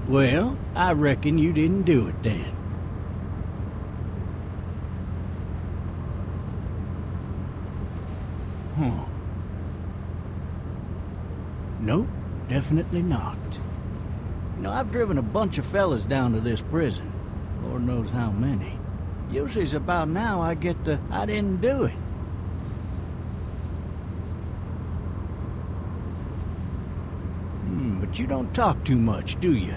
Well, I reckon you didn't do it then. Huh. Nope, definitely not. You know, I've driven a bunch of fellas down to this prison. Lord knows how many. Usually it's about now I get the, I didn't do it. But you don't talk too much, do you?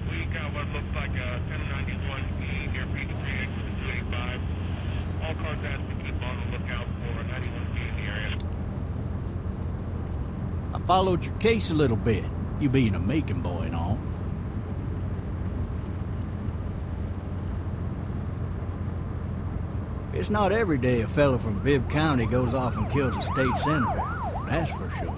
We got what looks like a 1091E here, P3X 285. All cars asked to keep on the lookout for a 91B in the area. I followed your case a little bit, you being a Macon boy and all. It's not every day a fella from Bibb County goes off and kills a state senator, that's for sure.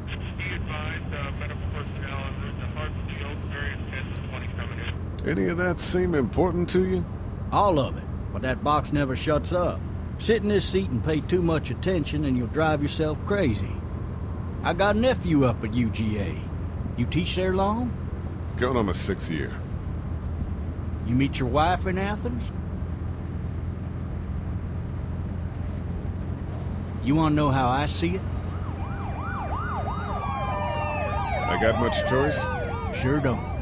Be advised, medical personnel en route to Hartsfield, various 10 to 20 coming in. Any of that seem important to you? All of it, but that box never shuts up. Sit in this seat and pay too much attention and you'll drive yourself crazy. I got a nephew up at UGA. You teach there long? Going on my 6th year. You meet your wife in Athens? You want to know how I see it? I got much choice? Sure don't.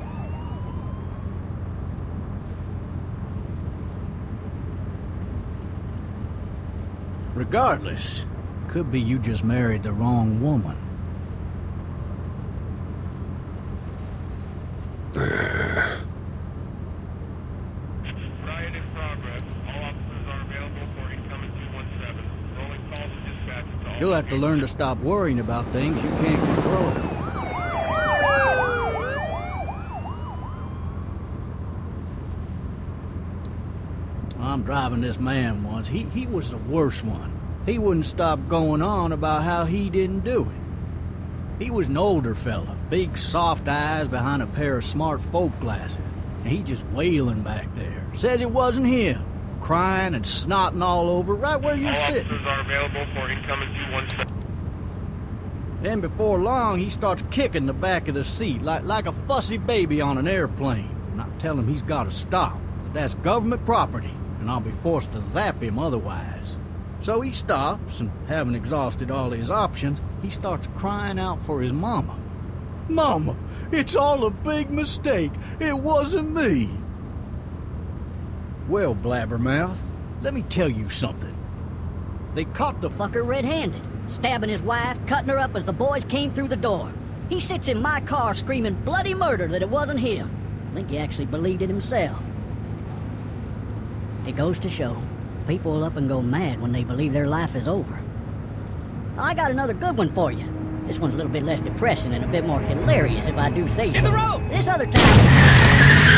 Regardless, could be you just married the wrong woman. Riot in progress. All officers are available for incoming 217. Rolling calls and dispatches to all. You'll have to learn to stop worrying about things you can't control. I'm driving this man once. He was the worst one. He wouldn't stop going on about how he didn't do it. He was an older fella, big soft eyes behind a pair of smart folk glasses. And he just wailing back there. Says it wasn't him. Crying and snotting all over right where you're sitting. All officers are available for incoming 217. Then before long, he starts kicking the back of the seat like a fussy baby on an airplane. And I tell him he's got to stop. But that's government property, and I'll be forced to zap him otherwise. So he stops, and having exhausted all his options, he starts crying out for his mama. Mama, it's all a big mistake. It wasn't me. Well, blabbermouth, let me tell you something. They caught the Fucker red-handed, stabbing his wife, cutting her up as the boys came through the door. He sits in my car screaming bloody murder that it wasn't him. I think he actually believed it himself. It goes to show, people will up and go mad when they believe their life is over. I got another good one for you. This one's a little bit less depressing and a bit more hilarious if I do say so. In the road! This other time...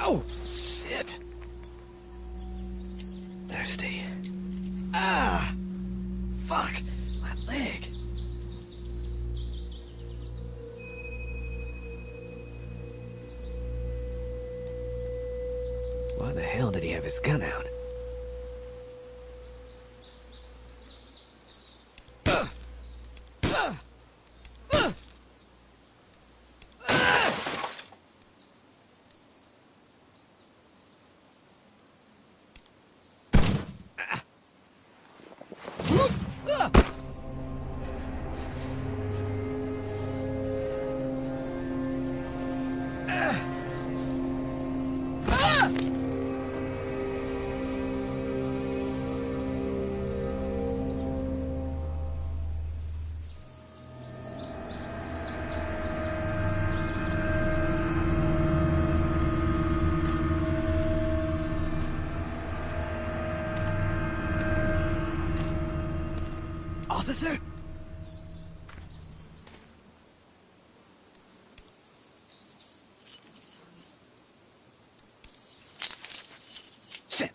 Oh, shit. Thirsty. Ah! Fuck! My leg. Why the hell did he have his gun out? Officer? Shit.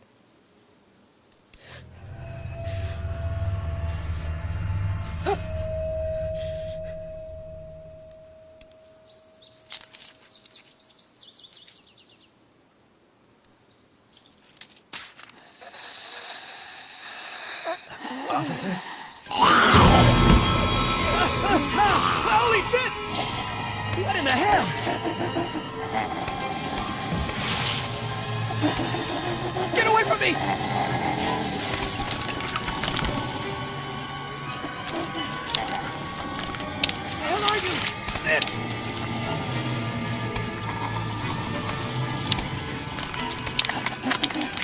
Officer? Holy shit! What in the hell? Get away from me! The hell are you? Shit!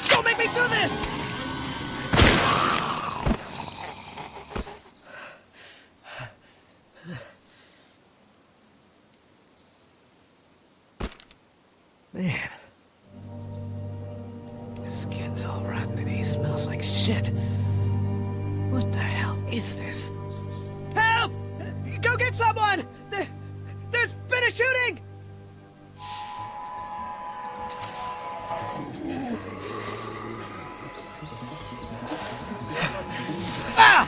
Don't make me do this! Man. His skin's all rotten and he smells like shit. What the hell is this? Help! Go get someone! There's been a shooting! Ah!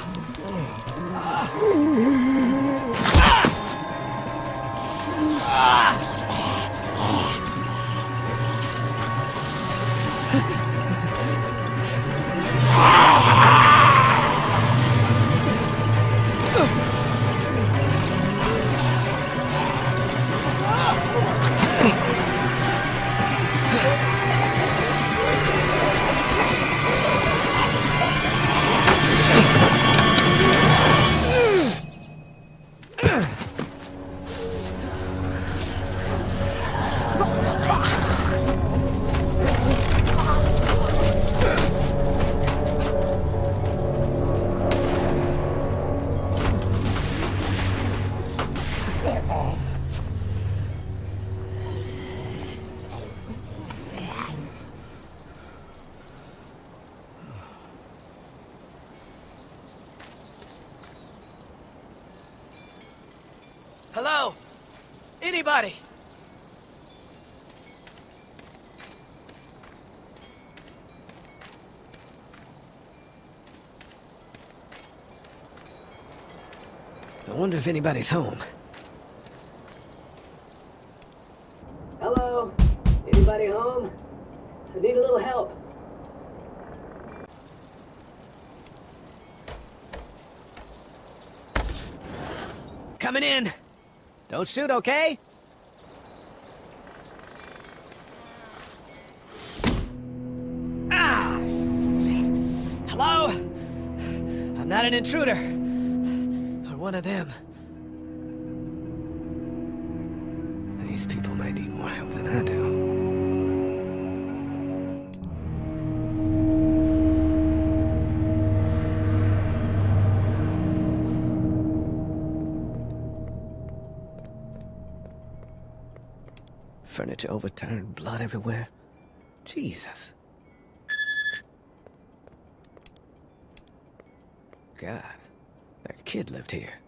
Hello? Anybody? I wonder if anybody's home. Hello? Anybody home? I need a little help. Coming in. Don't shoot, okay? Ah! Shit. Hello? I'm not an intruder. Or one of them. These people might need more help than I do. Furniture overturned, blood everywhere. Jesus. God, that kid lived here.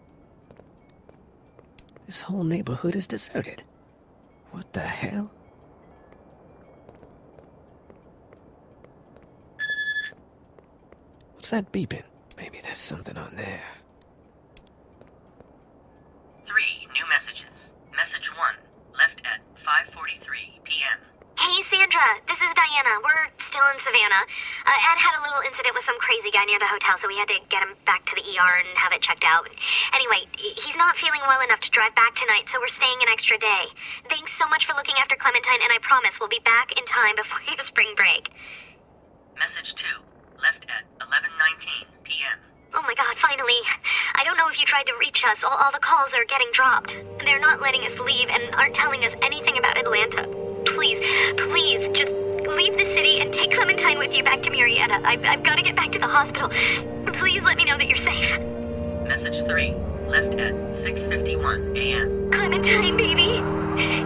This whole neighborhood is deserted. What the hell? What's that beeping? Maybe there's something on there. 3 new messages. Message 1, left at 5:43 p.m. Hey, Sandra, this is Diana. We're still in Savannah. Ed had a little incident with some crazy guy near the hotel, so we had to get him back to the ER and have it checked out. Anyway, he's not feeling well enough to drive back tonight, so we're staying an extra day. Thanks so much for looking after Clementine, and I promise we'll be back in time before your spring break. Message 2, left at 11:19 p.m. Oh my god, finally. I don't know if you tried to reach us. All the calls are getting dropped. They're not letting us leave and aren't telling us anything about Atlanta. Please, just leave the city and take Clementine with you back to Marietta. I've got to get back to the hospital. Please let me know that you're safe. Message 3, left at 6:51 a.m. Clementine, baby.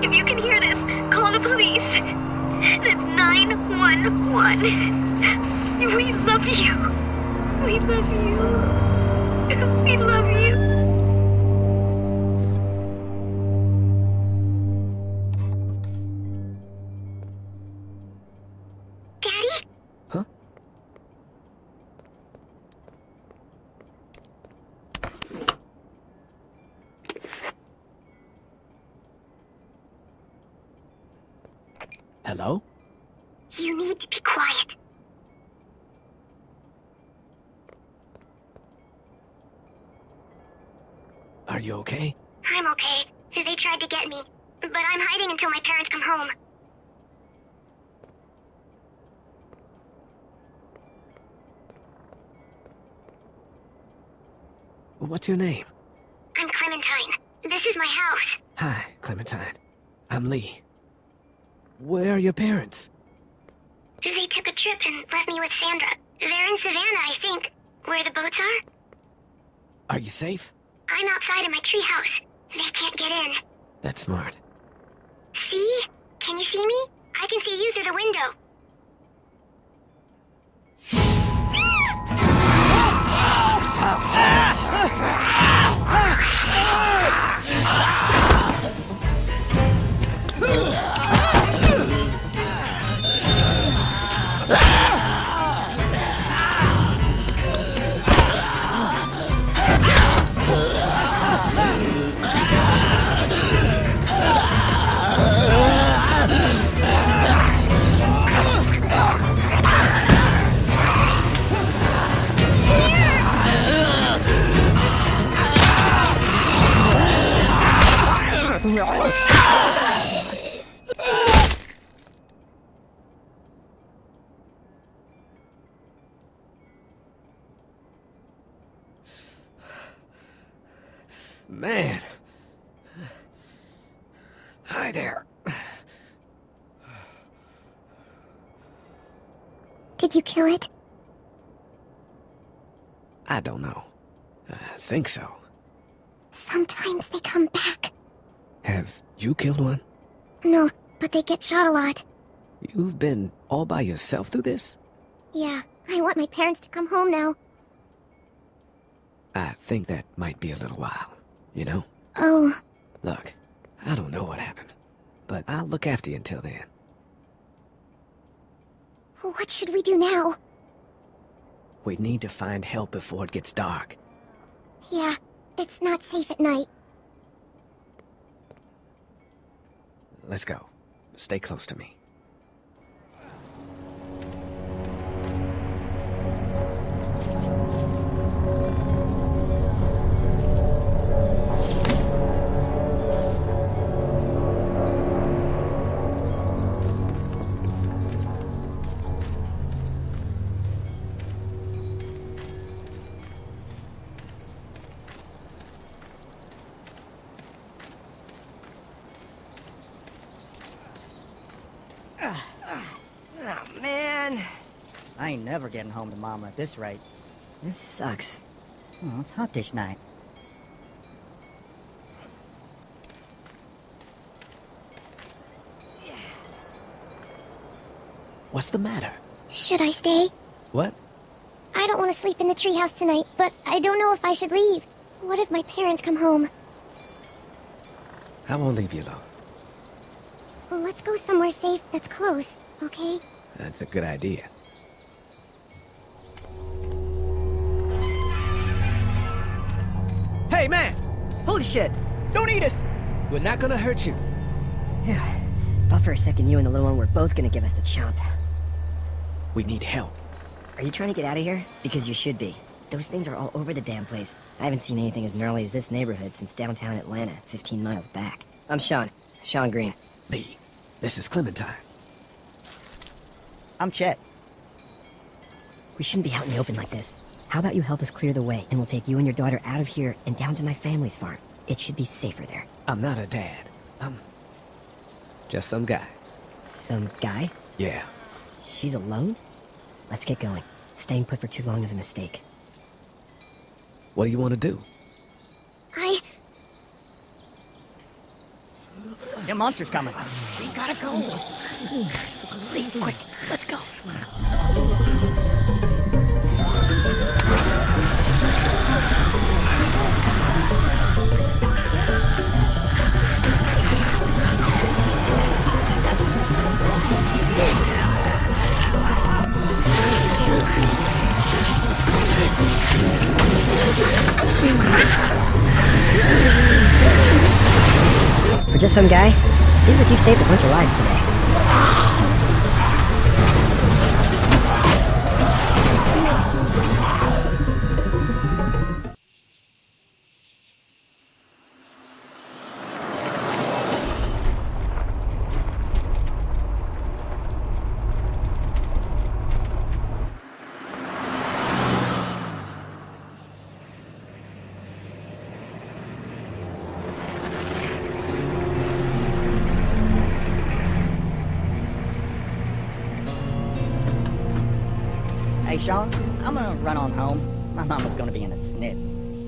If you can hear this, call the police. That's 911. We love you. We love you. We love you. Daddy? Huh? Hello? You need to be quiet. Are you okay? I'm okay. They tried to get me, but I'm hiding until my parents come home. What's your name? I'm Clementine. This is my house. Hi, Clementine. I'm Lee. Where are your parents? They took a trip and left me with Sandra. They're in Savannah, I think. Where the boats are? Are you safe? I'm outside in my treehouse. They can't get in. That's smart. See? Can you see me? I can see you through the window. Man. Hi there. Did you kill it? I don't know. I think so. Sometimes they come back. Have you killed one? No, but they get shot a lot. You've been all by yourself through this? Yeah, I want my parents to come home now. I think that might be a little while, you know? Oh. Look, I don't know what happened, but I'll look after you until then. What should we do now? We need to find help before it gets dark. Yeah, it's not safe at night. Let's go. Stay close to me. Oh, man. I ain't never getting home to Mama at this rate. This sucks. Oh, it's hot dish night. What's the matter? Should I stay? What? I don't want to sleep in the treehouse tonight, but I don't know if I should leave. What if my parents come home? I won't leave you alone. Well, let's go somewhere safe that's close, okay? That's a good idea. Hey, man! Holy shit! Don't eat us! We're not gonna hurt you. Yeah. Thought for a second you and the little one were both gonna give us the chomp. We need help. Are you trying to get out of here? Because you should be. Those things are all over the damn place. I haven't seen anything as gnarly as this neighborhood since downtown Atlanta, 15 miles back. I'm Sean. Sean Green. Lee, this is Clementine. I'm Chet. We shouldn't be out in the open like this. How about you help us clear the way, and we'll take you and your daughter out of here and down to my family's farm. It should be safer there. I'm not a dad. I'm just some guy. Some guy? Yeah. She's alone? Let's get going. Staying put for too long is a mistake. What do you want to do? The monster's coming. We gotta go. Lee, quick, let's go. some guy? Seems like you saved a bunch of lives today. Hey, Sean, I'm gonna run on home. My mama's gonna be in a snit.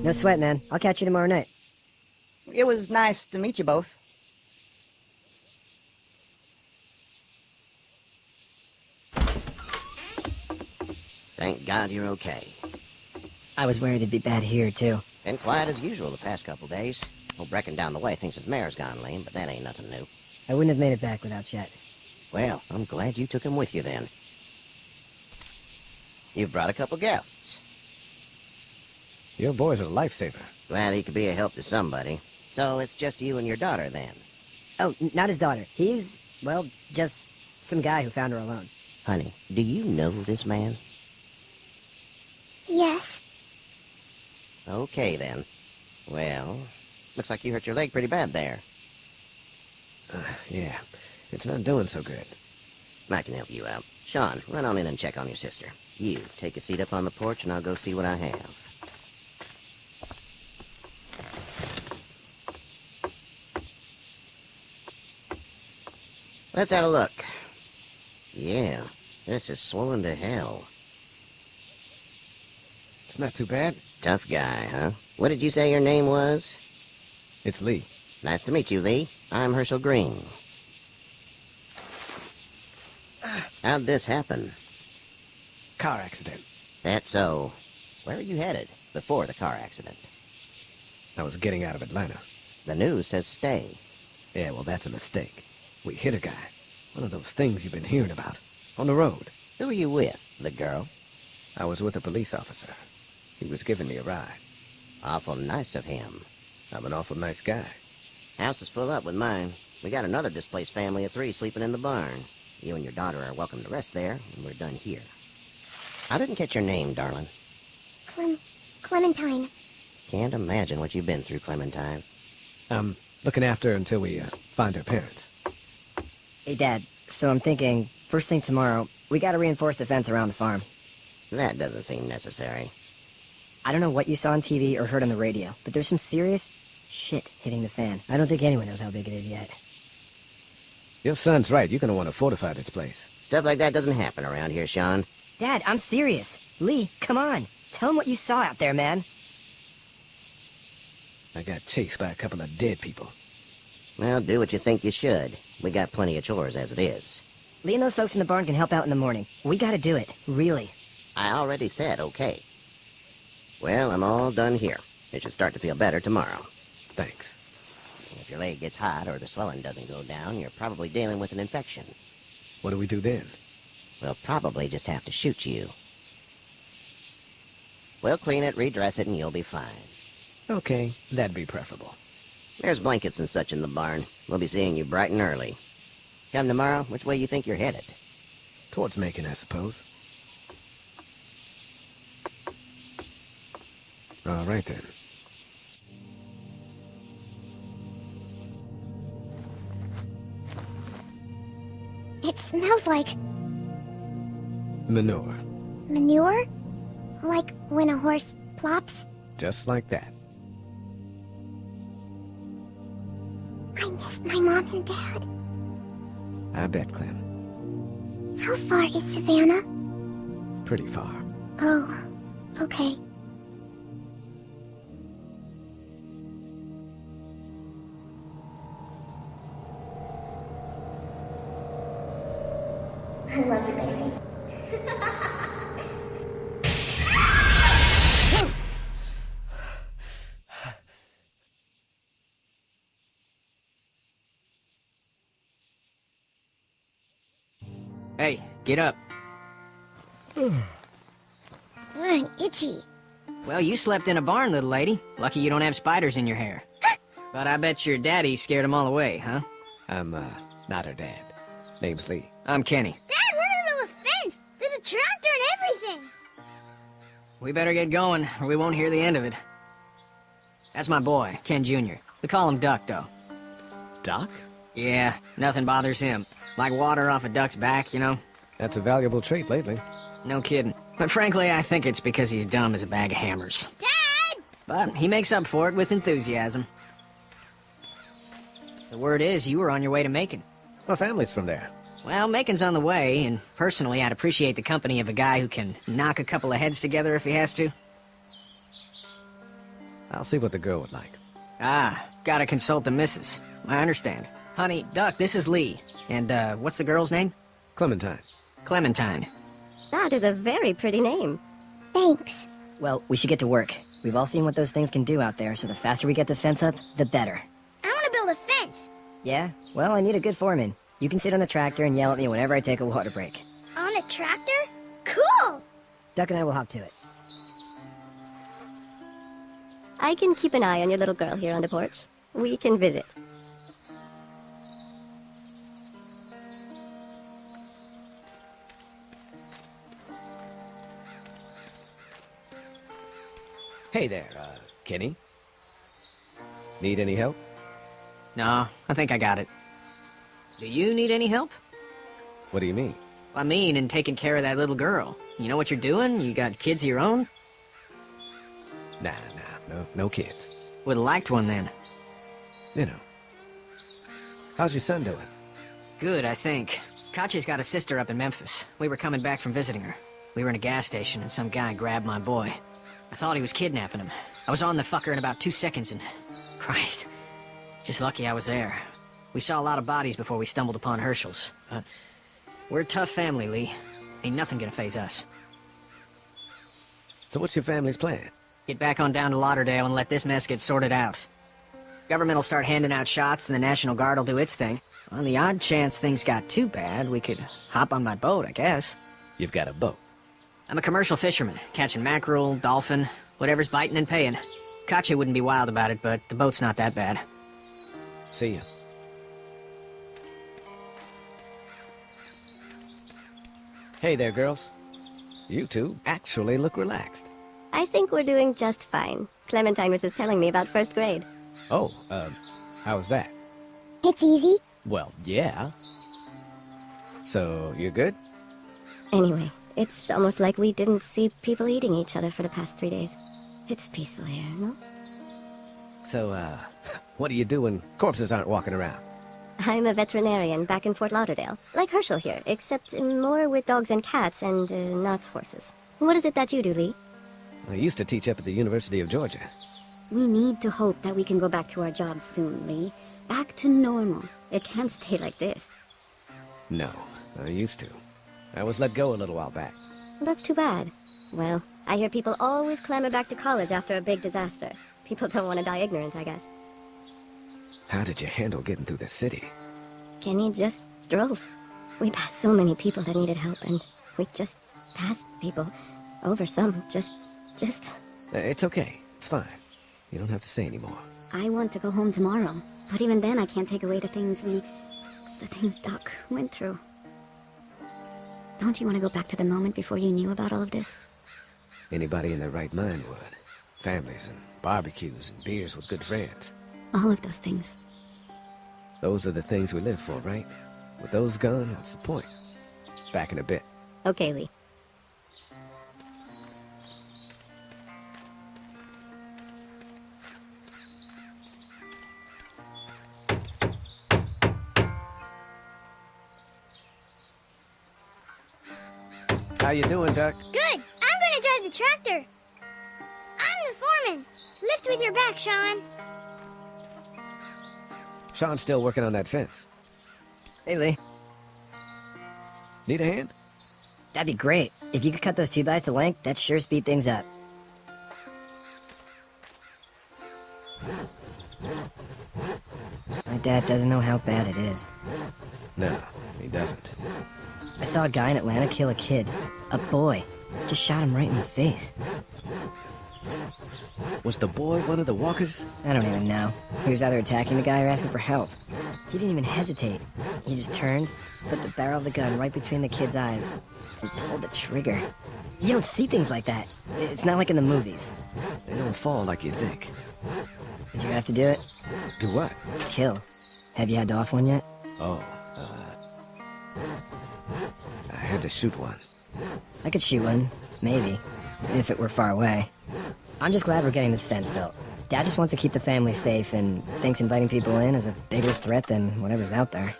No sweat, man. I'll catch you tomorrow night. It was nice to meet you both. Thank God you're okay. I was worried it'd be bad here, too. Been quiet as usual the past couple days. Old Brecken down the way thinks his mare's gone lame, but that ain't nothing new. I wouldn't have made it back without Chet. Well, I'm glad you took him with you then. You've brought a couple guests. Your boy's a lifesaver. Glad he could be a help to somebody. So it's just you and your daughter then? Oh, not his daughter. He's, well, just some guy who found her alone. Honey, do you know this man? Yes. Okay then. Well, looks like you hurt your leg pretty bad there. Yeah, it's not doing so good. I can help you out. Sean, run on in and check on your sister. You, take a seat up on the porch and I'll go see what I have. Let's have a look. Yeah, this is swollen to hell. It's not too bad. Tough guy, huh? What did you say your name was? It's Lee. Nice to meet you, Lee. I'm Herschel Green. How'd this happen? Car accident. That's so. Where are you headed before the car accident? I was getting out of Atlanta. The news says stay. Yeah, well, that's a mistake. We hit a guy. One of those things you've been hearing about. On the road. Who are you with? The girl? I was with a police officer. He was giving me a ride. Awful nice of him. I'm an awful nice guy. House is full up with mine. We got another displaced family of 3 sleeping in the barn. You and your daughter are welcome to rest there, and we're done here. I didn't catch your name, darling. Clementine. Can't imagine what you've been through, Clementine. I'm looking after her until we find her parents. Hey, Dad, so I'm thinking, first thing tomorrow, we gotta reinforce the fence around the farm. That doesn't seem necessary. I don't know what you saw on TV or heard on the radio, but there's some serious shit hitting the fan. I don't think anyone knows how big it is yet. Your son's right. You're gonna want to fortify this place. Stuff like that doesn't happen around here, Sean. Dad, I'm serious. Lee, come on. Tell him what you saw out there, man. I got chased by a couple of dead people. Well, do what you think you should. We got plenty of chores as it is. Lee and those folks in the barn can help out in the morning. We gotta do it. Really. I already said okay. Well, I'm all done here. It should start to feel better tomorrow. Thanks. If your leg gets hot or the swelling doesn't go down, you're probably dealing with an infection. What do we do then? We'll probably just have to shoot you. We'll clean it, redress it, and you'll be fine. Okay, that'd be preferable. There's blankets and such in the barn. We'll be seeing you bright and early. Come tomorrow, which way you think you're headed? Towards Macon, I suppose. All right, then. It smells like Manure. manure? Like when a horse plops? Just like that. I miss my mom and dad. I bet, Clem. How far is Savannah? Pretty far. Oh, okay. I love you, baby. Hey, get up. I'm itchy. Well, you slept in a barn, little lady. Lucky you don't have spiders in your hair. But I bet your daddy scared them all away, huh? I'm, not her dad. Name's Lee. I'm Kenny. Dad, we're in the middle of a fence! There's a tractor and everything! We better get going, or we won't hear the end of it. That's my boy, Ken Jr. We call him Duck, though. Duck? Yeah, nothing bothers him. Like water off a duck's back, you know? That's a valuable trait lately. No kidding. But frankly, I think it's because he's dumb as a bag of hammers. Dad! But he makes up for it with enthusiasm. The word is you were on your way to Macon. My family's from there. Well, Macon's on the way, and personally, I'd appreciate the company of a guy who can knock a couple of heads together if he has to. I'll see what the girl would like. Ah, gotta consult the missus. I understand. Honey, Duck, this is Lee. And, what's the girl's name? Clementine. Clementine. That is a very pretty name. Thanks. Well, we should get to work. We've all seen what those things can do out there, so the faster we get this fence up, the better. I want to build a fence. Yeah? Well, I need a good foreman. You can sit on the tractor and yell at me whenever I take a water break. On a tractor? Cool! Duck and I will hop to it. I can keep an eye on your little girl here on the porch. We can visit. Hey there, Kenny. Need any help? No, I think I got it. Do you need any help? What do you mean? I mean, in taking care of that little girl. You know what you're doing? You got kids of your own? Nah, no kids. Would've liked one then. You know. How's your son doing? Good, I think. Katya's got a sister up in Memphis. We were coming back from visiting her. We were in a gas station and some guy grabbed my boy. I thought he was kidnapping him. I was on the fucker in about 2 seconds and... Christ. Just lucky I was there. We saw a lot of bodies before we stumbled upon Herschel's. But we're a tough family, Lee. Ain't nothing gonna faze us. So what's your family's plan? Get back on down to Lauderdale and let this mess get sorted out. Government will start handing out shots and the National Guard will do its thing. On the odd chance things got too bad, we could hop on my boat, I guess. You've got a boat. I'm a commercial fisherman, catching mackerel, dolphin, whatever's biting and paying. Katya wouldn't be wild about it, but the boat's not that bad. See ya. Hey there, girls. You two actually look relaxed. I think we're doing just fine. Clementine was just telling me about first grade. Oh, how's that? It's easy. Well, yeah. So, you're good? Anyway, it's almost like we didn't see people eating each other for the past 3 days. It's peaceful here, no? So, what do you do when corpses aren't walking around? I'm a veterinarian back in Fort Lauderdale. Like Herschel here, except more with dogs and cats and not horses. What is it that you do, Lee? I used to teach up at the University of Georgia. We need to hope that we can go back to our jobs soon, Lee. Back to normal. It can't stay like this. No, I used to. I was let go a little while back. That's too bad. Well, I hear people always clamor back to college after a big disaster. People don't want to die ignorant, I guess. How did you handle getting through the city? Kenny just drove. We passed so many people that needed help, and we just passed people. Over some, just... It's okay. It's fine. You don't have to say anymore. I want to go home tomorrow, but even then I can't take away the things Doc went through. Don't you want to go back to the moment before you knew about all of this? Anybody in their right mind would. Families and barbecues and beers with good friends. All of those things. Those are the things we live for, right? With those gone, what's the point? Back in a bit. Okay, Lee. How you doing, Duck? Good. I'm gonna drive the tractor. I'm the foreman. Lift with your back, Sean. Sean's still working on that fence. Hey, Lee. Need a hand? That'd be great. If you could cut those 2x to length, that'd sure speed things up. My dad doesn't know how bad it is. No, he doesn't. I saw a guy in Atlanta kill a kid. A boy. Just shot him right in the face. Was the boy one of the walkers? I don't even know. He was either attacking the guy or asking for help. He didn't even hesitate. He just turned, put the barrel of the gun right between the kid's eyes, and pulled the trigger. You don't see things like that. It's not like in the movies. They don't fall like you think. Did you have to do it? Do what? Kill. Have you had to off one yet? Oh, I had to shoot one. I could shoot one, maybe, if it were far away. I'm just glad we're getting this fence built. Dad just wants to keep the family safe and thinks inviting people in is a bigger threat than whatever's out there.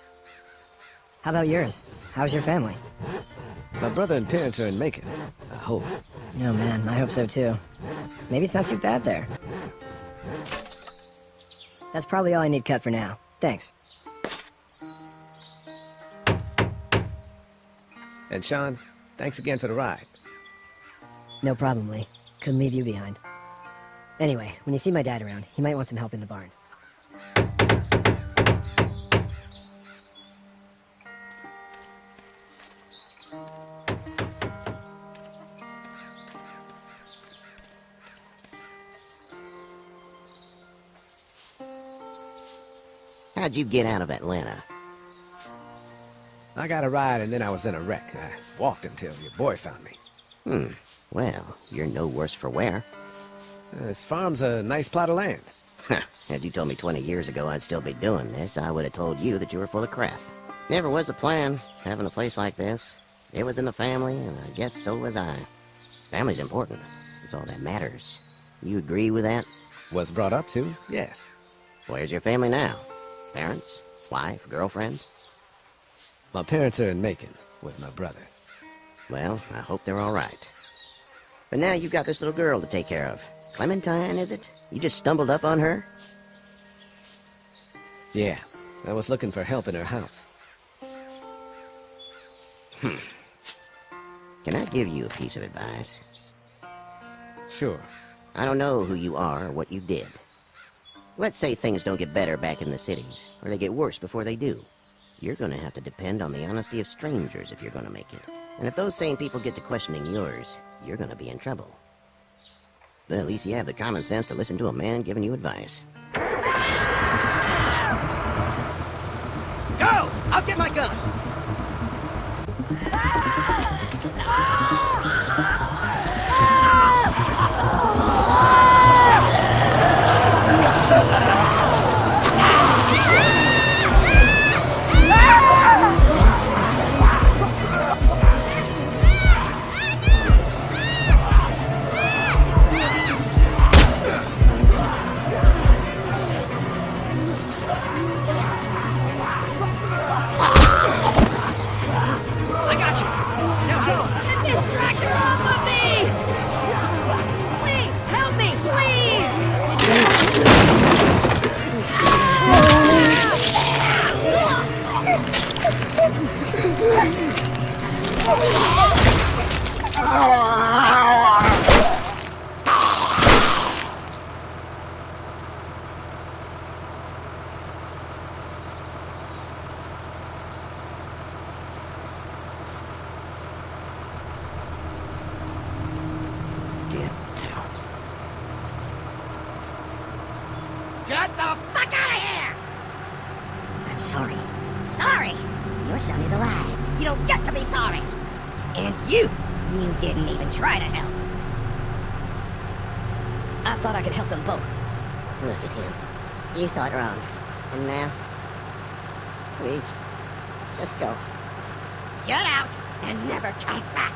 How about yours? How's your family? My brother and parents are in Macon. I hope. Oh man, I hope so too. Maybe it's not too bad there. That's probably all I need cut for now. Thanks. And Sean, thanks again for the ride. No problem, Lee. Couldn't leave you behind. Anyway, when you see my dad around, he might want some help in the barn. How'd you get out of Atlanta? I got a ride and then I was in a wreck. I walked until your boy found me. Well, you're no worse for wear. This farm's a nice plot of land. Had you told me 20 years ago I'd still be doing this, I would have told you that you were full of crap. Never was a plan, having a place like this. It was in the family, and I guess so was I. Family's important. It's all that matters. You agree with that? Was brought up to, yes. Where's your family now? Parents? Wife? Girlfriend? My parents are in Macon with my brother. Well, I hope they're all right. But now you've got this little girl to take care of. Clementine, is it? You just stumbled up on her? Yeah, I was looking for help in her house. Can I give you a piece of advice? Sure. I don't know who you are or what you did. Let's say things don't get better back in the cities, or they get worse before they do. You're gonna have to depend on the honesty of strangers if you're gonna make it. And if those same people get to questioning yours, you're gonna be in trouble. But at least you have the common sense to listen to a man giving you advice. Go! I'll get my gun! Get the fuck out of here! I'm sorry. Sorry? Your son is alive. You don't get to be sorry. And you didn't even try to help. I thought I could help them both. Look at him. You thought wrong. And now? Please, just go. Get out and never come back.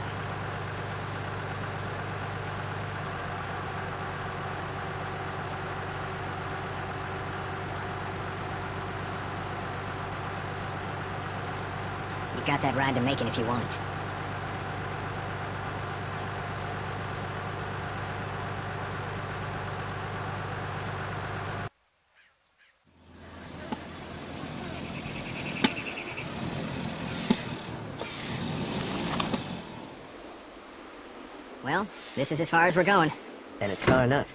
You've got that ride to Macon if you want it. Well, this is as far as we're going. And it's far enough.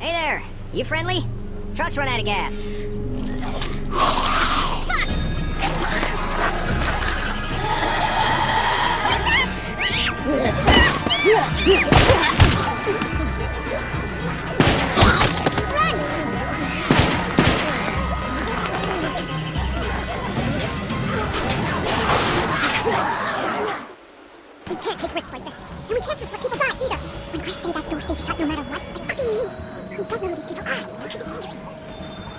Hey there, you friendly? Truck's run out of gas. We can't take risks like this. And we can't just let people die either. When I say that door stays shut no matter what, I fucking mean it. We don't know who these people are. They could be dangerous.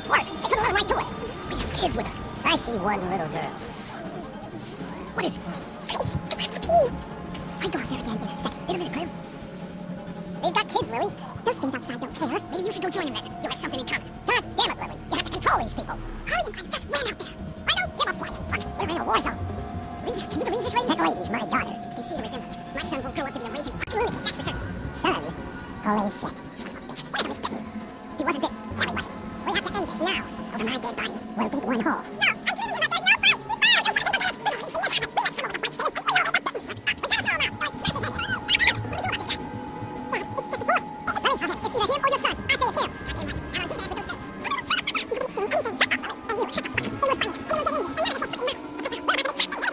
Worse, they could have right to us. We have kids with us. I see one little girl. What is it? I have to pee. I'd go out there again in a second. In a minute, Clem. They've got kids, Lily. Those things outside don't care. Maybe you should go join them then. You'll have something in common. God damn it, Lily. You have to control these people. Hurry, I just ran out there. I don't give a flying fuck. We're in a war zone. Lee, can you believe this lady? That lady's my daughter. I can see the resemblance. My son will grow up to be a raging fucking lunatic, that's for certain. Son? Holy shit. Son of a bitch. What the hell is bitten? He wasn't bitten. Yeah, he wasn't. We have to end this now. Over my dead body. We'll dig one hole. No, I'm dreaming about there's no fight. He's fine. We gotta throw him out. We gotta throw him out. All right, smash his head. What do we do about this guy? Dad, it's just a boy. Hurry, okay. It's either him or your son. I say it's him. Goddamn right. I'll hit ass with those things. Shut up, Lily. And you, shut the fuck up. They will find us. They will get in here. And none of us will fucking know.